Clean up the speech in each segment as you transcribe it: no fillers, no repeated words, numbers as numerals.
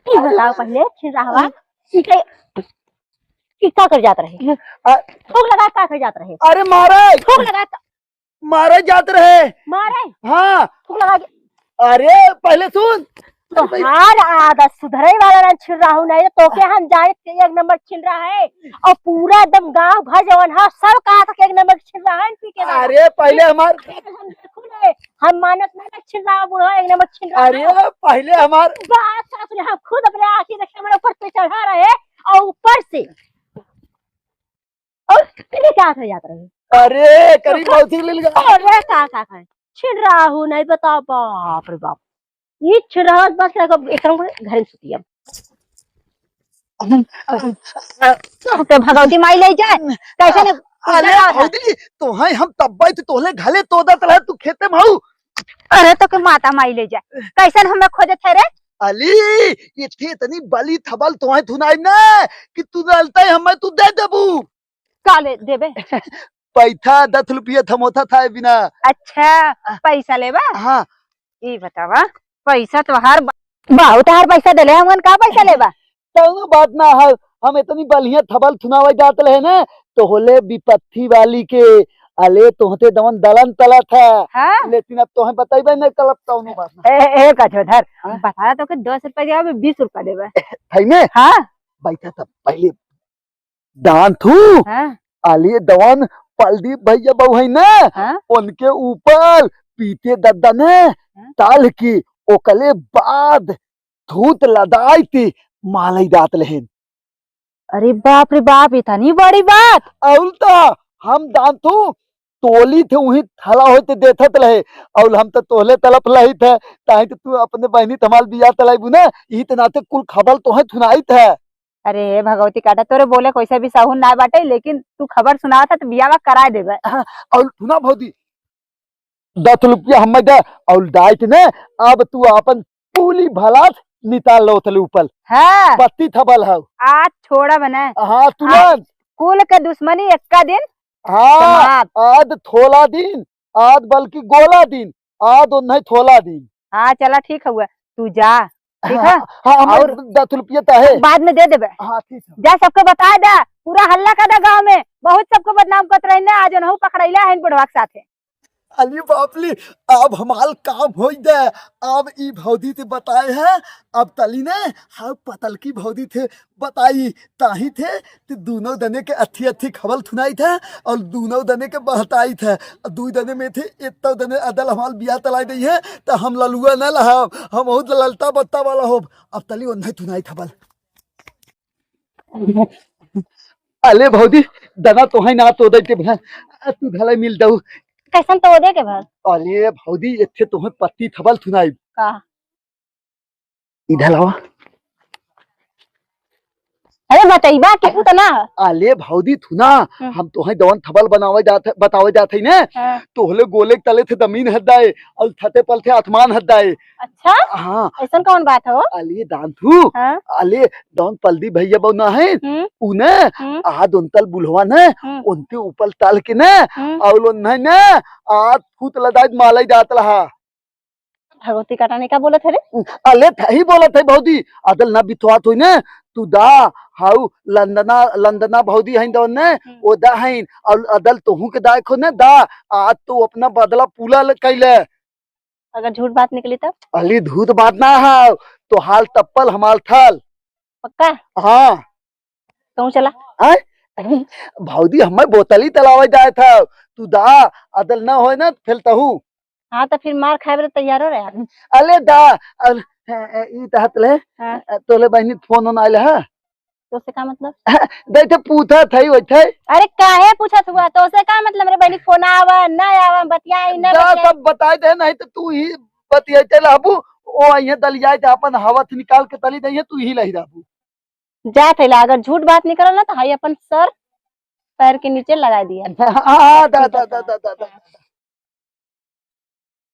बताओ पहले छिड़ावा क्या कर जात रहे? ठोक लगा क्या कर जात रहे? अरे महाराज ठोक लगा मारे जात रहे। मारे हाँ ठोक लगा अरे पहले सुन। तो हार आदत सुधरे वाला ना छिड़ रहा हूँ नहीं तो के हम जाने के एक नंबर छिड़ रहा है और पूरा एकदम गांव भर जवन है सब कहा था कि एक नंबर छिड़ रहा है पी के अरे पहले हमार हम मानत नहीं छिड़ रहा बूढ़ा एक नंबर छिड़ रहा अरे पहले हमार बात सासुरे हम खुद अपने आंखें देखे मेरे ऊपर पे चढ़ा रहे और ऊपर से और फिर क्या कर जाता रहे? अरे करीब बहुत ही ले लिया। अरे का कर छिड़ रहा हूँ नहीं बताओ बाप रे बाप ये छिड़ रहा है बस एक घर में सुती अब तो भगवती माई ले जाए कैसे ने अरे भौजी तो है हम तब्बे तो तोले घले तोदा तला तू खेते भाऊ। अरे तो के माता माई ले जाए कैसे हमें खोजे थे रे अली ये थे तनी बली थबल तो है थुनाई ना कि तू डालता है हमें तू दे देबू काले देबे पैसा 10 रुपया थमोथा था बिना। अच्छा पैसा लेबा हाँ ये बतावा पैसा तो हर बहुत हर पैसा देले हमन का पैसा लेबा तो बात ना है हम इतनी बलिया थबल थुनावा जात रहे ना तो होले विपत्ति वाली के अले तोहते दमन दलन तला था। हाँ? लेकिन अब तोहे बताइबे नहीं कलब तो नो बात ए कछोधर बताया तो कि 10 रुपया देबा 20 रुपया देबा है में। हाँ बैठा था पहले दान थू हाँ आलिए दवन पलदीप भैया बहु है ना हाँ उनके ऊपर पीते दद्दा ने ताल की ओकले बाद धूत लदाई थी मालई दात लहन। अरे बाप इतनी बड़ी बात और तो हम दान थू तोली थे वही थला होते देखत रहे और हम तो तोहले तलप लही थे ताही तो तू अपने बहनी तमाल बिया तलाई ना ई तनाते कुल खबर तोहे सुनाई थे। अरे भगवती काटा तोरे बोले कोई भी साहुन ना बाटे लेकिन तू खबर सुनावा था तो बियावा करा देबे और सुना भौजी 10 रुपया हमें दे और डाइट ने अब तू अपन पूली भलात निकाल लो तले ऊपर हाँ बत्ती थबल है। आज छोड़ा बना हाँ तुरंत कुल के दुश्मनी एक्का दिन हाँ आज थोला दिन आज बल्कि गोला दिन आज नहीं थोला दिन। हाँ चला ठीक हुआ तू जा ठीक है हाँ और 10 रुपया तो है बाद में दे देबे। हाँ ठीक है जा सबको बता दे पूरा हल्ला कर दे गाँव में बहुत सबको बदनाम करत रही ना आज नहु पकड़ैला है बुढ़वा के साथे। अली बापली अब हमाल काम हो दे अब ई भौदी थे बताए है अब तली ने हाँ पतल की भौदी थे बताई ताही थे तो दोनों दने के अच्छी अच्छी खबर सुनाई थे और दोनों दने के बहताई थे दू दने में थे इतना दने अदल हमाल बिया तलाई दी है तो हम ललुआ न लहा हम बहुत ललता बत्ता वाला हो अब तली वो नहीं सुनाई खबर। अले भौदी दना तो है ना तो दे तू भले मिल दऊ कैसन तो दे के भाग अरे भौदी इथे तुम्हें पत्ती थबल सुनाई का इधर आओ। अरे बताइबा केहू तो ना अले भौदी थुना हम तोहे दवन थबल बतावे जाते ने तोहले गोले तले थे जमीन हदाए और छते पल थे आसमान हदाए। अच्छा हाँ ऐसन कौन बात हो अले दांतू अले दवन पलदी भैया बना है उने आज उनतल बुलवा ने उनके ऊपर तल के ने और उन्हें ने आज फूट लदाई मालाई जात रहा। भगवती काटाने का बोले थे रे अले ही बोला थे भौदी अदल ना बिथवात हुई ने तू दा हाउ लंदना भौदी है दवन ने ओ दा है और अदल तोहू के दाय खो ने दा आज तो अपना बदला पूला कैले अगर झूठ बात निकली तब अली धूत बात ना है तो हाल तप्पल हमाल थल पक्का हाँ कहूँ चला भौदी हमें बोतली तलावे जाए था तू दा अदल ना हो ना फिर तहू हाँ तो फिर मार खाए तैयार हो रहे अले दा ई तहत ले तोले बहनी फोन आइले है तो से का मतलब देखे पूछा थई होय थे। अरे काहे पूछत हुआ तो से का मतलब मेरे बहनी फोन आवा ना आवा बतियाई ना बतियाई सब बताई दे नहीं तो तू ही बतियाई चल अबू ओ ये दलियाई ते अपन हवा से निकाल के तली दे तू ही लही रहबू जा थैला अगर झूठ बात निकलल ना तो हाई अपन सर पैर के नीचे लगा दिया। हां दा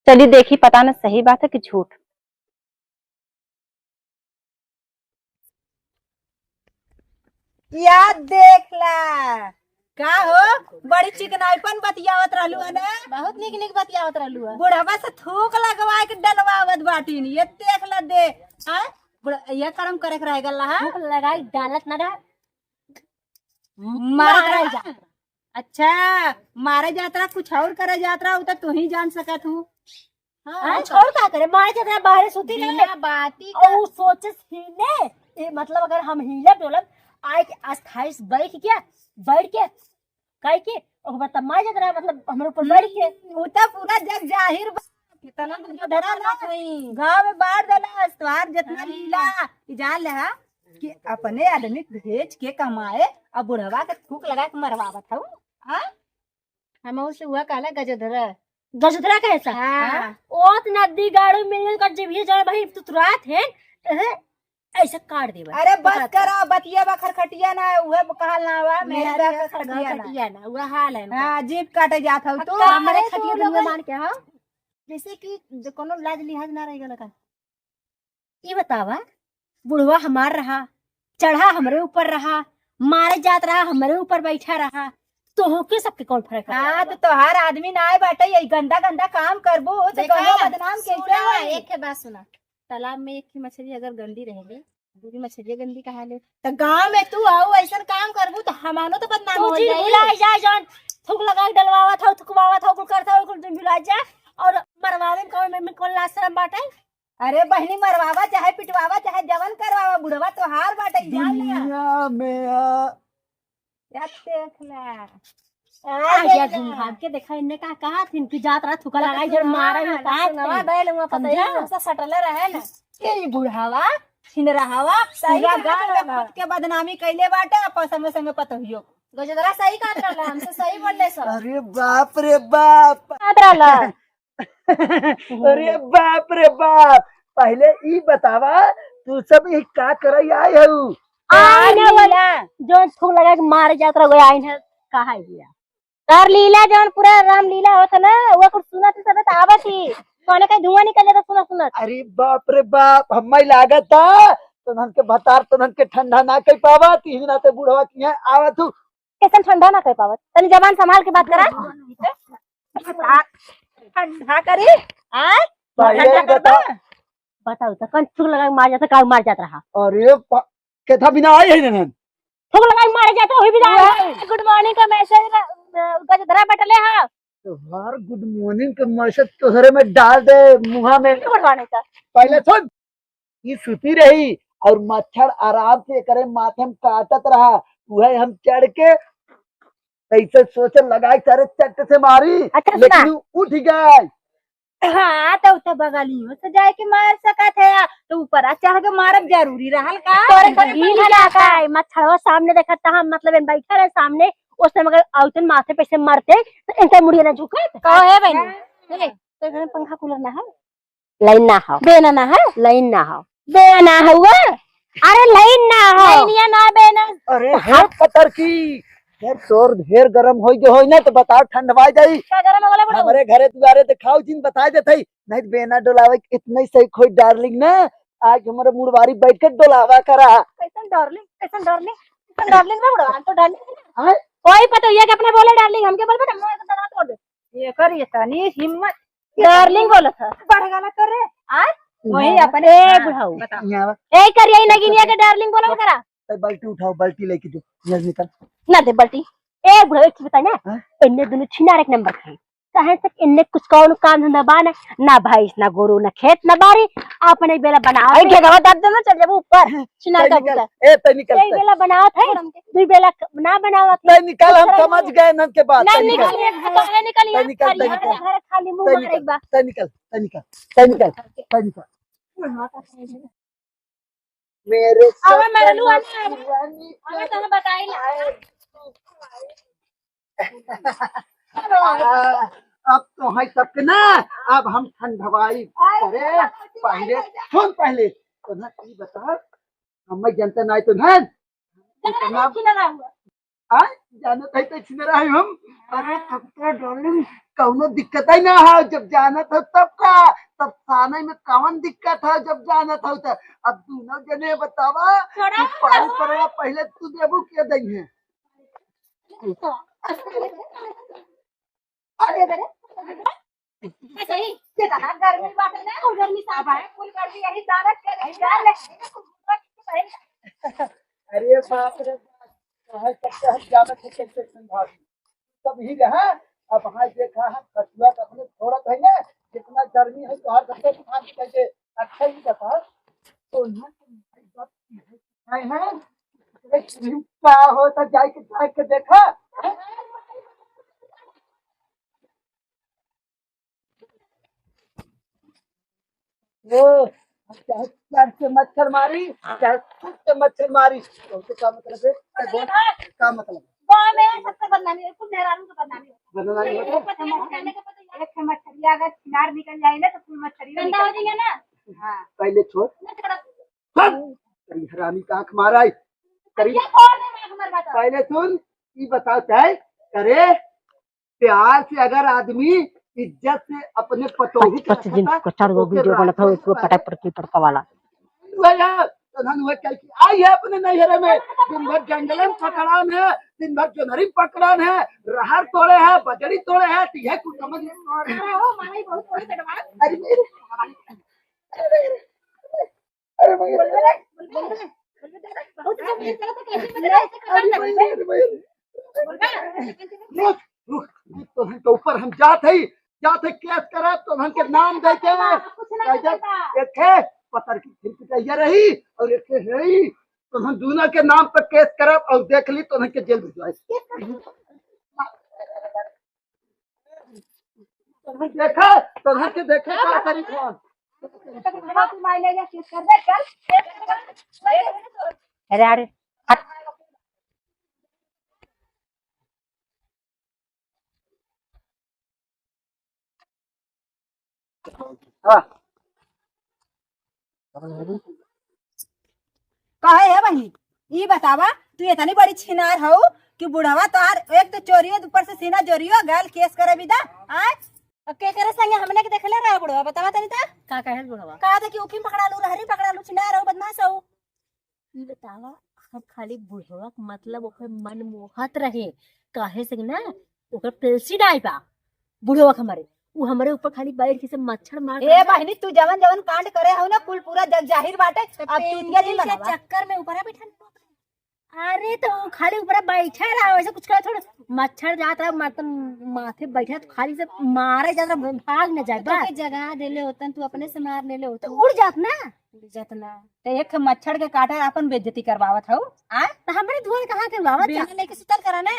चलिए देखी पता ना सही बात है कि झूठ। या देख ला का हो बड़ी चिकनाईपन बतियावत रहलू है ना। बहुत निक निक बतियावत रहलू है। बुढ़वा से थूक लगवा के डलवावत बाटी ये देख ल दे। हां ये कर्म करे रह गल हा भूख लगाई डालत ना रहा मारे जा। अच्छा मारे जातरा कुछ और करे जातरा उ त तू ही जान सकत हूं। हां छोड़ का करे मारे जरा बाहर सुती बिना रहे बाती और सोचे हिले ये मतलब अगर हम हिले डोलब आए के अस्थाई बैठ के काहे के और बता मार जरा मतलब हमरे ऊपर बैठ के उ त पूरा जग जाहिर कितना तुझे डरा ना नहीं गांव में बाढ़ देला अस्वार जितना लीला जान ले हा कि अपने आदमी भेज के कमाए और बुढ़वा के थूक लगा के मरवावत हूं। हां हम उसे हुआ काला गजदरा कैसा हाँ। ओत नदी गाड़ी मिल कर जीविए जरा भाई तू तुरंत है ऐसा काट देबे। अरे बस करा बतिया बा खरखटिया ना उहे कहल ना हुआ मेरा का खरखटिया ना वो हाल है हां जीप काटे जात हूं तू हमारे खटिया दुनिया मान के हां जैसे कि कोनो लाज लिहाज ना रह गल का ये बतावा बुढ़वा हमार रहा चढ़ा हमरे ऊपर रहा मारे जात रहा हमरे ऊपर बैठा रहा तो होके सबके कौन फर्क है। हां तो तोहार आदमी ना आए बाटे ये गंदा गंदा काम करबो तो कोनो बदनाम कैसे होई। एक के बात सुना तालाब में एक ही मछली अगर गंदी रहेगी दूसरी मछली गंदी कहा ले तो गांव में तू आओ ऐसा काम करबू तो हमानो तो बदनाम हो तू जाई। भुला जा जान थूक लगा के डलवावा था थुकवावा था कुल करता कुल तुम भुला जा और मरवावे में कौन लाज शर्म बाटे। अरे बहनी मरवावा चाहे पिटवावा चाहे जवन करवावा बुढ़वा तो हार बाटे जान लिया दुनिया में या देख ला आजा घूम भाग के देखा इनने कहा थी कि जात रहा थुका लगाई जब मारा ही कहा नवा बैल हुआ पता है हमसे सटले रहे ना ये बुढ़ावा छिन रहावा पूरा गांव में खुद के बदनामी कैले बाटे अपन संगे संगे पतहियो गजदरा सही काट रहा हमसे सही बोलले सब अरे बाप रे बाप काट रहा अरे बाप रे बाप पहले ई बतावा तू सब ये का करई आए हऊ आईने वाला जो थूक लगा के मारे जात रहा वो आईने कहा दिया कर लीला जवन पूरा राम लीला होता ना वो कुछ सुना थी सब आवत थी कोने का धुआं निकले तो सुना अरे बाप रे बाप हम्मई लागत था तुनन के भतार तुनन के ठंडा ना कई पावा तीन ना ते बुढ़वा किया आवत हूँ कैसे ठंडा ना कर पावत तनी जबान संभाल के बात करा ठंडा करे आ पहले बता बताओ तो कौन थूक लगा के मार जाता का मार जात रहा अरे केथा बिना आई है नन थूक लगा के मारे जाता हुई भी गुड मॉर्निंग का मैसेज गजदरा बटले हां तुम्हार गुड मॉर्निंग के मैसेज तोहरे में डाल दे मुहा में गुडवाने का पहले सुन ये सुती रही और मच्छर आराम से करे माथे में काटत रहा वह हम चढ़ के ऐसे सोचे लगाई सारे चट से मारी अच्छा लेकिन उठ गए। हाँ तो बगलियों से जाए के मार सकत है तो ऊपर चाह के मारब जरूरी रहल का तोरे घर गिल जाता है मच्छरवा सामने देखा था हम मतलब बैठा रहे सामने उस समय अगर आउतन माथे पे से मरते तो इनका मुड़िया ना झुके कहो है बहनी तो घर में पंखा कूलर ना है लाइन ना हो बेना ना है लाइन ना हो बेना हुआ अरे लाइन ना हो लाइनिया ना बेना अरे हाथ पतर की यार तोर ढेर गरम होई जो होई ना तो बताओ ठंडवा जाई क्या गरम हो गला बड़ो हमारे घरे दुआरे दिखाओ जिन बता देते नहीं तो बेना डोलावे इतने सही खोई डार्लिंग ना आज हमारे मुड़वारी बैठ के डोलावा करा कैसन डार्लिंग ना बड़ो हम तो डार्लिंग कोई पता ये कि अपने बोले डार्लिंग हमके बोल बेटा मैं तो ना तोड़ दे ये करिए तनी हिम्मत डार्लिंग बोला था बढ़ गला करे आज वही अपने बुढ़ाऊ यहाँ ए करिए नगिनिया के डार्लिंग बोला करा बाल्टी उठाओ बाल्टी लेके दो यहाँ निकल ना दे बल्टी ए बुढ़ा एक चीज बताई ना हाँ? इन्ने दोनों छिनार एक नंबर खाए कहे तक इन्ने कुछ कौन काम धंधा बाना ना भैंस ना गोरू ना खेत ना बारी अपने बेला बनाओ आई के दवा दाद ना चढ़ जाबो ऊपर छिनार का बुढ़ा ए ते निकल एक बेला बनाओ थे दुई बेला ना बनाओ ते निकल हम समझ गए नन के बात ना निकल निकल घर खाली मुंह मार एक बार ते निकल मेरे अब मेरे लुआ हमें तो बताई ना अब तो है तक ना अब हम ठंडवाई अरे पहले सुन पहले तो ना की बता हम जनता नहीं तो ना आज जानत है तो छिन रहा हम अरे तब तो डार्लिंग कौनो दिक्कत ही ना है जब जाना था तब का तब थाने में कौन दिक्कत है जब जाना था तो अब दोनों जने बतावा पानी पर पहले तू देबू के दई है सही कितना गर्मी बाटे ना और गर्मी सा अब है फुल कर दी यही दानत के नहीं डाल ले अरे बाप रे बाप सकते हम ज्यादा थे कैसे संभाल सब ही रहा। अब हाँ देखा है कछुआ का अपने थोड़ा पहले जितना गर्मी है तो हर घंटे खान कैसे अच्छा ही बता तो यहाँ है क्या हो तो जाके देखा वो चाहे से मच्छर मारी चाहे खुद से मच्छर मारी तो उसका क्या मतलब है? अरे बोल क्या मतलब गांव में सबसे बदनामी है कुल मेहरारू का बदनामी बनना नहीं है होता एक से मछली अगर किनार निकल जाए ना तो फुल मछली गंदा हो जाएगा ना। हाँ पहले छोड़ तेरी हरामी का आंख मारा है करी ये कौन है हमारे बात पहले सुन ये बताओ चाहे करे प्यार से अगर आदमी इज्जत से अपने पतोहू के 25 दिन को 4 गो वीडियो बनता है उसको पटाक पड़का वाला आई है अपने नैहरे में दिन भर जंगल में पकड़ान है दिन भर जोनहरी पकड़ान है रहर तोड़े है बजरी तोड़े है तो यह कुछ समझ नहीं आ रहा है। हो माई बहुत थोड़ी कटवा अरे मेरे अरे मेरे बहुत जमीन चला तो कैसे बदला ऐसे रुक रुक तो ऊपर हम जाते केस करे तो हम के नाम देते हैं एक है पत्थर की खिड़की रही और एक रही तो हम दोनों के नाम पर केस करब और देख ली तो हम के जेल भिजवाए देखा तो हम के देखे का तरीका तू माई ले जा केस कर दे चल अरे अरे हट हाँ कहे है बहनी ये बतावा तू इतनी बड़ी छिनार हो कि बुढ़ावा तोहार एक तो चोरियो ऊपर से सीना जोरियो गल केस करे बिदा आज के करे संगे हमने के देखले रहा बुढ़वा बतावा तनी ता का कहे बुढ़वा का दे कि उफी पकड़ा लू रहरी पकड़ा लू छिनार हो बदमाश हो ई बतावा हम खाली बुढ़वा के मतलब ओकर मन मोहत रहे काहे से ना ओकर पेंसिल आई बा बुढ़वा के हमारे वो हमारे ऊपर खाली बैठ के से मच्छर मार ए बहनी तू जवन जवन कांड करे हो ना कुल पूरा जग जाहिर बाटे अब चुतिया दिन के चक्कर में ऊपर बैठा अरे तो वो खाली ऊपर बैठा रहा वैसे कुछ करे थोड़ा मच्छर जाता है मतलब माथे बैठा तो खाली से मारे जाता भाग न जाए बस जगह देले होतन तू अपने से मार लेले होतन उड़ जात ना तो एक मच्छर के काटे अपन बेइज्जती करवावत हो आ तो हमारे दुआर कहाँ के बाबा बेना लेके सुतल करा ना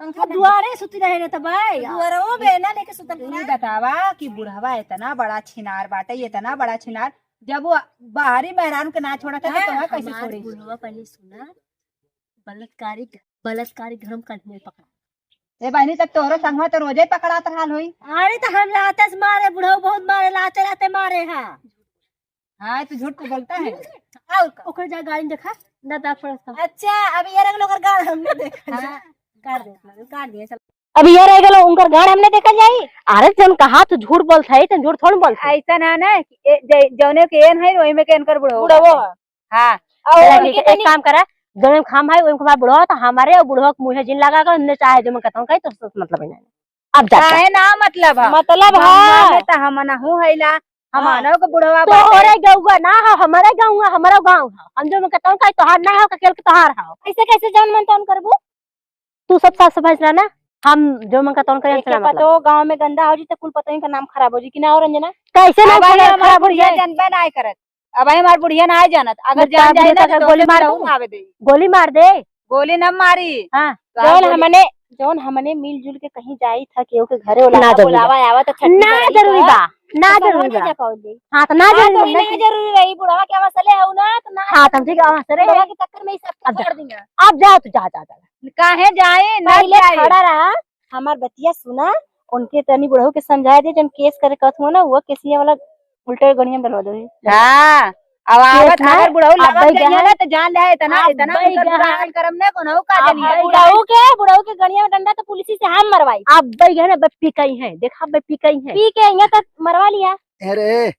पंखा दुआरे सुती रहे ना तो भाई दुआरो बेना लेके सुतल करा बतावा कि बुढ़वा इतना बड़ा छिनार बाटे इतना बड़ा छिनार जब वो बाहरी मेहरान के ना छोड़ा था तो तुम्हें कैसे छोड़ी बुढ़वा पहले सुना बलात्कारी धर्म करने पकड़ा ए बहनी तक तोरो संगवा तो रोजे पकड़ात हाल होई अरे तो हम लाते से मारे बुढ़वा बहुत मारे लाते लाते मारे हैं हां तो झूठ को बोलता है और ओकर जा गाड़ी देखा ना दाग पड़ता अच्छा अभी ये रंग लोग गाड़ हमने देखा हाँ, काट दिया चल अभी ये रह गलो उनकर गाड़ हमने देखा जाई अरे जन कहा तो झूठ बोलता है तो झूठ थोड़ी बोलता ऐसा ना ना जौने के एन है ओही में के इनकर बुढ़वा हां और एक काम करा जन खाम है ओम हमारा बुढ़वा तो हमारे और बुढ़वा के मुंह जिन लगा कर हमने चाहे जो मैं कहता हूं कहीं तो मतलब नहीं अब जा है ना मतलब है तो हम ना हूं हैला हमारा को बुढ़वा तोरे गौवा ना हो हमारे गाँव हमारा गाँव हो हम जो मैं कहता हूँ तोहार ना हो केवल तोहार हो ऐसे कैसे जौन मन तौन करबू तू सब साफ सफाई ना हम जो मन कहता हूँ करें तो गांव में गंदा हो जी तो कुल पता का नाम खराब हो जी कि ना और रंजना कैसे ना खराब हो जाए जनबे ना करत अब हमार बुढ़िया ना जानत अगर जान जाए ना तो गोली मार आवे दे गोली मार दे गोली न मारी हां जौन हमने मिलजुल के कहीं जाई था केहू के घरे ना बुलावा आवा तो ना जरूरी बा ना जरूरी बा हां तो ना जरूरी ना जरूरी रही बुढ़वा के मसले है ना तो ना हां तुम ठीक है सर बुढ़वा के चक्कर में ही सब छोड़ देंगे अब जाओ तो जा काहे जाए ना पहले खड़ा रहा हमार बतिया सुना उनके तनी बुढ़ऊ के समझाए दे जन केस करे कथ हो ना वो केसिया वाला उल्टे गणिया में डलवा दे हां अब आवत अगर बुढ़ऊ लागत गया ना तो जान ले इतना उनकर बुरा हाल करम ने कोनो का जलिया बुढ़ऊ के गणिया में डंडा तो पुलिस से हम मरवाई अब भाई है ना पी कई है देखा भाई पी कई है पी के यहाँ तक मरवा लिया अरे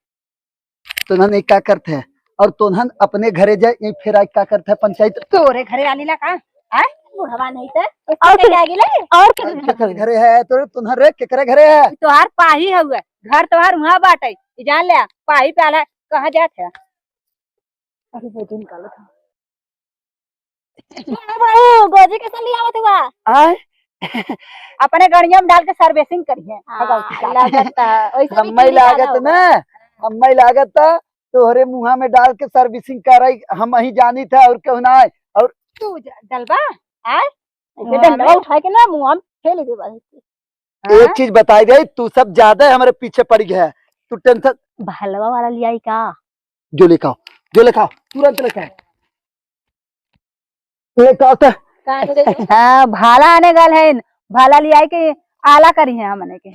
तुनहन क्या करते हैं और तुनहन अपने घरे जाए फिर आज क्या करते हैं पंचायत तोरे घरे आने ला का बुढ़वा नहीं थे और के जाएगी ले और के केकर घरे है तो तुम्हारे केकरे घरे है तोहार पाही हुआ घर तोहार वहाँ बाटे जान ले पाही पे आला कहाँ जात है। अरे वो दिन काला था बहू गोजी के साथ लिया हुआ आय अपने गड़िया में डाल के सर्विसिंग करिए हम्मई लागत ना हम्मई लागत तोहरे मुहा में डाल के सर्विसिंग कराई हम ही जानी था और क्यों ना और तू डलबा आय डंडा उठा के ना मुंह में खेल दे बस। एक चीज बताई दे तू सब ज्यादा हमारे पीछे पड़ गया है तू टेंशन भलवा वाला लिया ही का जो लेखाओ तुरंत लेखाओ तो हाँ भाला आने गल है भाला लिया के आला करी है हमने के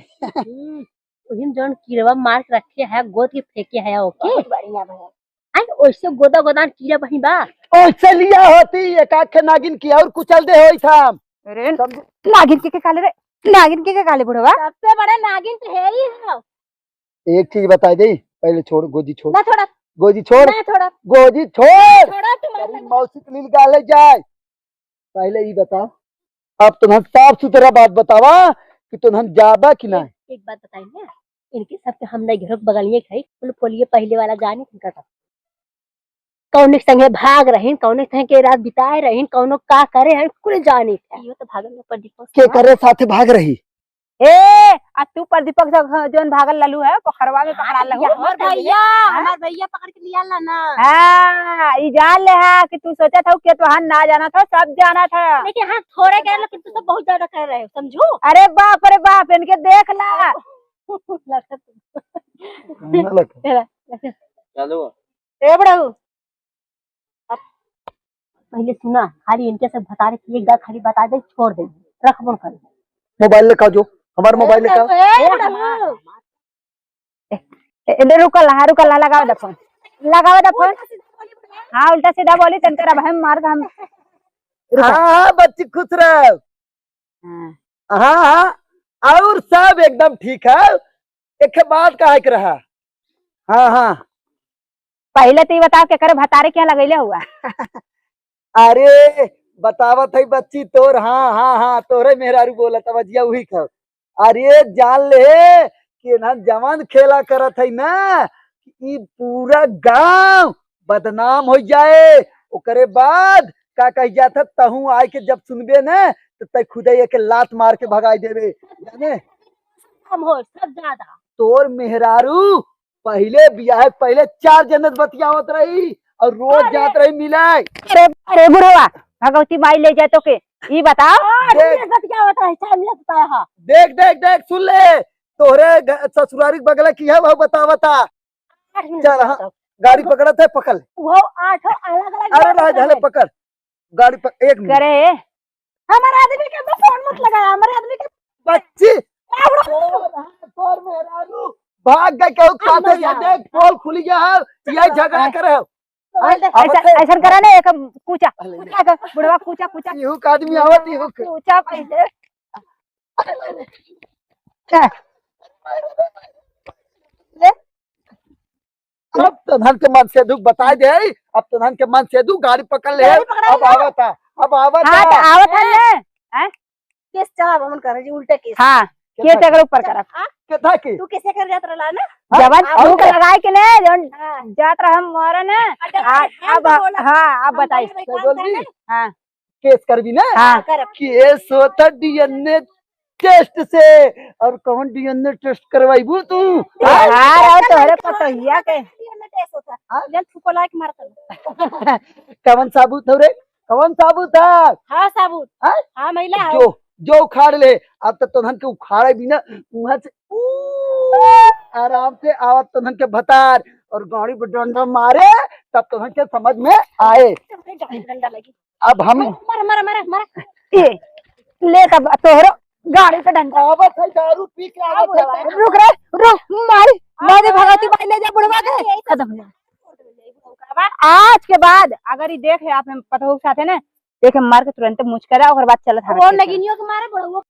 उहिन जौन कीड़वा मार के रखे है गोद के फेंके है ओके बढ़िया भैया आई ओइसे गोदा गोदान कीड़ा बही बा ओइसे लिया होती एक आँख के नागिन की और कुचल दे होई था अरे नागिन के काले रे नागिन के काले बुढ़वा सबसे बड़ा नागिन तो है ही है। एक चीज बताई दे पहले छोड़ गोजी छोड़ ना थोड़ा गोजी छोड़ ना थोड़ा गोजी छोड़ थोड़ा तेरी मौसी के लिए गाले जाए पहले ही बता अब तुम्हें साफ सुथरा बात बतावा कि तुम्हें जाबा कि ना एक बात बताइए इनके सबके हम नहीं घर बगलिए खाई बोलिए पहले वाला गाने इनका था कौन संगे भाग रहे कौन संगे के रात बिताए रहे कौनो का करे हैं कुल जाने ये तो भागल पर के करे साथे भाग रही ए आ तू पर दीपक जोन भागल ललू है पोखरवा में पकड़ा लहू हमार भैया पकड़ के लिया ला ना हाँ ई जान ले है कि तू सोचा था कि तोहार ना जाना था सब जाना था लेकिन हाँ थोड़े कह लेकिन तू सब बहुत ज्यादा कर रहे हो समझो। अरे बाप इनके देख ला चलो ए बड़ू पहले सुना खाली इनके सब बता रहे कि एक बार खाली बता दे छोड़ दे रख बोल कर मोबाइल लेकर जो हमारा मोबाइल लेकर रुकल लगाओ दा फोन हाँ उल्टा सीधा बोली तंकर अब हम मार हम हाँ बच्ची खुश रहो हाँ और सब एकदम ठीक है एक बात कहा के रहा हाँ पहले तो ये बताओ के करे भतारे क्या लगैले हुआ अरे बतावत है बच्ची तोर हाँ तोरे मेहरारू बोला तवजिया वही खब अरे जान ले कि ना जवान खेला करत है ना कि पूरा गांव बदनाम हो जाए ओकरे बाद का कह जाता तहू आए के जब सुनबे न तो तय खुद एक लात मार के भगाई देवे जाने हम हो सब ज्यादा तोर मेहरारू पहले बियाह पहले 4 जन्नत बतियावत रही और रोज जात रही मिलाए अरे बुढ़वा भगवती माई ले जाए तो के ये बताओ क्या होता है देख सुन ले तोहरे ससुरारी बगल की है वो बतावता चल हाँ गाड़ी पकड़ा थे पकड़ वो 8 अलग अरे राज पकड़ गाड़ी एक मिनट करे हमारे आदमी के फोन मत लगाया हमारे आदमी के बच्ची भाग गए क्यों खाते देख पोल खुल गया है ये झगड़ा करे ऐसा करा ना एक कूचा बुढ़वा कूचा इहू का आदमी आवत इहू कूचा कैसे अब तनहन के मन से दुख बता दे अब तनहन के मन से दुख गाड़ी पकड़ ले अब आवत है केस चला मन कर जी उल्टे केस हाँ केस अगर ऊपर करा केथा की तू कैसे कर जात रहला ना जवान भूख लगाए के ने जात रहा मोर ने अब हाँ अब बताइए बोलबी हाँ केस करबी ना हाँ केस होता डीएनए टेस्ट से और कौन डीएनए टेस्ट करवाईबू तू यार तोहरे पतोहिया के टेस्ट होता जल फुको लायक मारता कौन साबुत हो रे कौन साबुत है हां साबुत हां महिला जो उखाड़ ले अब तक तोहन के उखाड़े बिना वहां से आराम से आवत तोहन के भतार और गाड़ी पे डंडा मारे तब तोहन के समझ में आए डंडा लगी अब हम मार ये ले तब तोहरो गाड़ी पे डंडा आवत है दारू पी के आवत है रुक मारी मारे भगवती भाई ले जा बुढ़वा के खत्म हो आज के बाद अगर ये देख है आप पतोह के साथ है ना देखे मार के तुरंत मुझ करा और बात चलत वो नगिनियों के मारे बुढ़वा